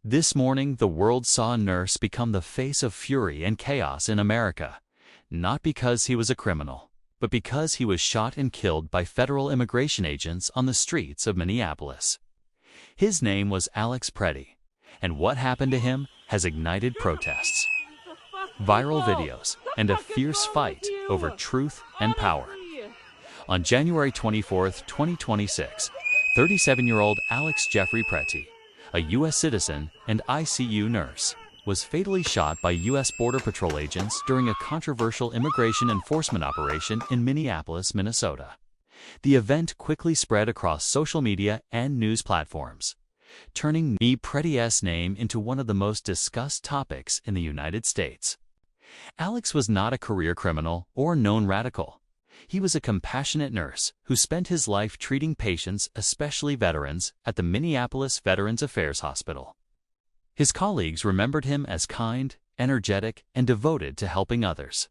This morning, the world saw a nurse become the face of fury and chaos in America, not because he was a criminal, but because he was shot and killed by federal immigration agents on the streets of Minneapolis. His name was Alex Pretti, and what happened to him has ignited protests, viral videos, and a fierce fight over truth and power. On January 24, 2026, 37-year-old Alex Jeffrey Pretti, a U.S. citizen and ICU nurse, was fatally shot by U.S. Border Patrol agents during a controversial immigration enforcement operation in Minneapolis, Minnesota. The event quickly spread across social media and news platforms, turning Pretti's name into one of the most discussed topics in the United States. Alex was not a career criminal or known radical. He was a compassionate nurse who spent his life treating patients, especially veterans, at the Minneapolis Veterans Affairs Hospital. His colleagues remembered him as kind, energetic, and devoted to helping others.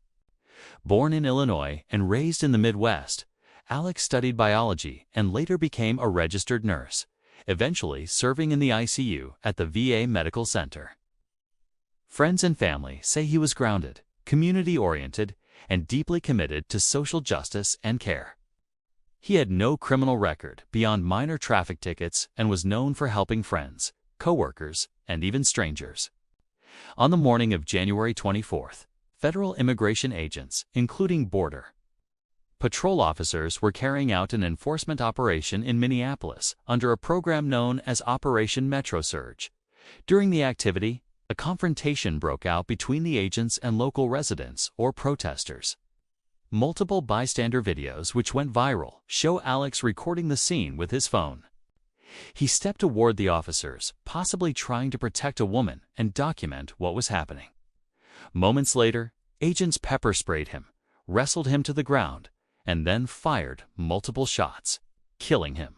Born in Illinois and raised in the Midwest, Alex studied biology and later became a registered nurse, eventually serving in the ICU at the VA Medical Center. Friends and family say he was grounded, community-oriented, and deeply committed to social justice and care. He had no criminal record beyond minor traffic tickets and was known for helping friends, co-workers, and even strangers. On the morning of January 24th, federal immigration agents, including Border Patrol officers, were carrying out an enforcement operation in Minneapolis under a program known as Operation Metro Surge. During the activity, a confrontation broke out between the agents and local residents or protesters. Multiple bystander videos, which went viral, show Alex recording the scene with his phone. He stepped toward the officers, possibly trying to protect a woman and document what was happening. Moments later, agents pepper sprayed him, wrestled him to the ground, and then fired multiple shots, killing him.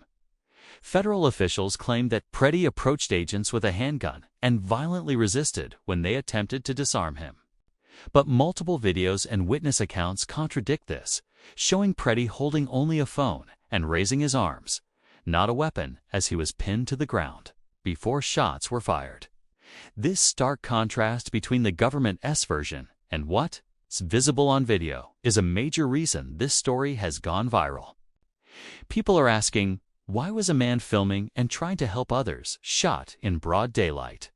Federal officials claimed that Pretti approached agents with a handgun and violently resisted when they attempted to disarm him. But multiple videos and witness accounts contradict this, showing Pretti holding only a phone and raising his arms, not a weapon, as he was pinned to the ground before shots were fired. This stark contrast between the government's version and what's visible on video is a major reason this story has gone viral. People are asking, why was a man filming and trying to help others shot in broad daylight?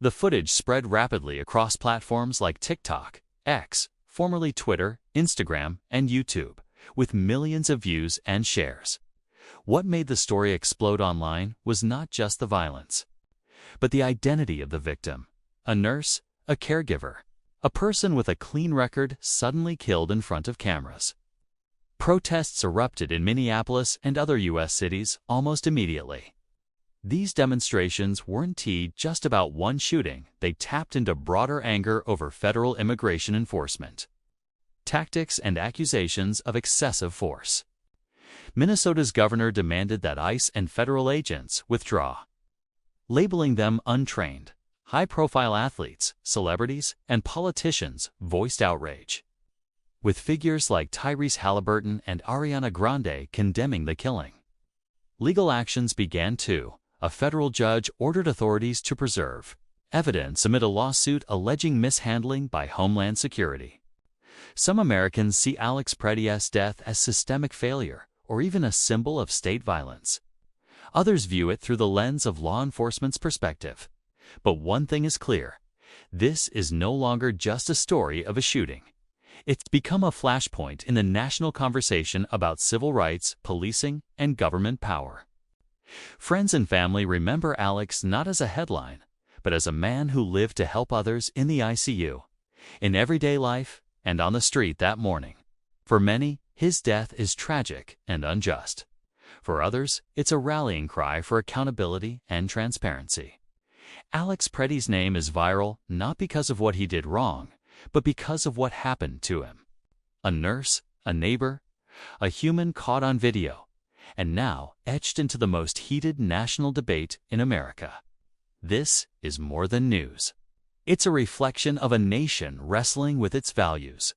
The footage spread rapidly across platforms like TikTok, X, formerly Twitter, Instagram, and YouTube, with millions of views and shares. What made the story explode online was not just the violence, but the identity of the victim: a nurse, a caregiver, a person with a clean record suddenly killed in front of cameras. Protests erupted in Minneapolis and other U.S. cities almost immediately. These demonstrations weren't just about one shooting. They tapped into broader anger over federal immigration enforcement tactics and accusations of excessive force. Minnesota's governor demanded that ICE and federal agents withdraw, labeling them untrained. High-profile athletes, celebrities, and politicians voiced outrage, with figures like Tyrese Halliburton and Ariana Grande condemning the killing. Legal actions began too. A federal judge ordered authorities to preserve evidence amid a lawsuit alleging mishandling by Homeland Security. Some Americans see Alex Pretti's death as systemic failure or even a symbol of state violence. Others view it through the lens of law enforcement's perspective. But one thing is clear: this is no longer just a story of a shooting. It's become a flashpoint in the national conversation about civil rights, policing, and government power. Friends and family remember Alex not as a headline, but as a man who lived to help others in the ICU, in everyday life, and on the street that morning. For many, his death is tragic and unjust. For others, it's a rallying cry for accountability and transparency. Alex Pretti's name is viral not because of what he did wrong, but because of what happened to him. A nurse, a neighbor, a human caught on video, and now etched into the most heated national debate in America. This is more than news. It's a reflection of a nation wrestling with its values,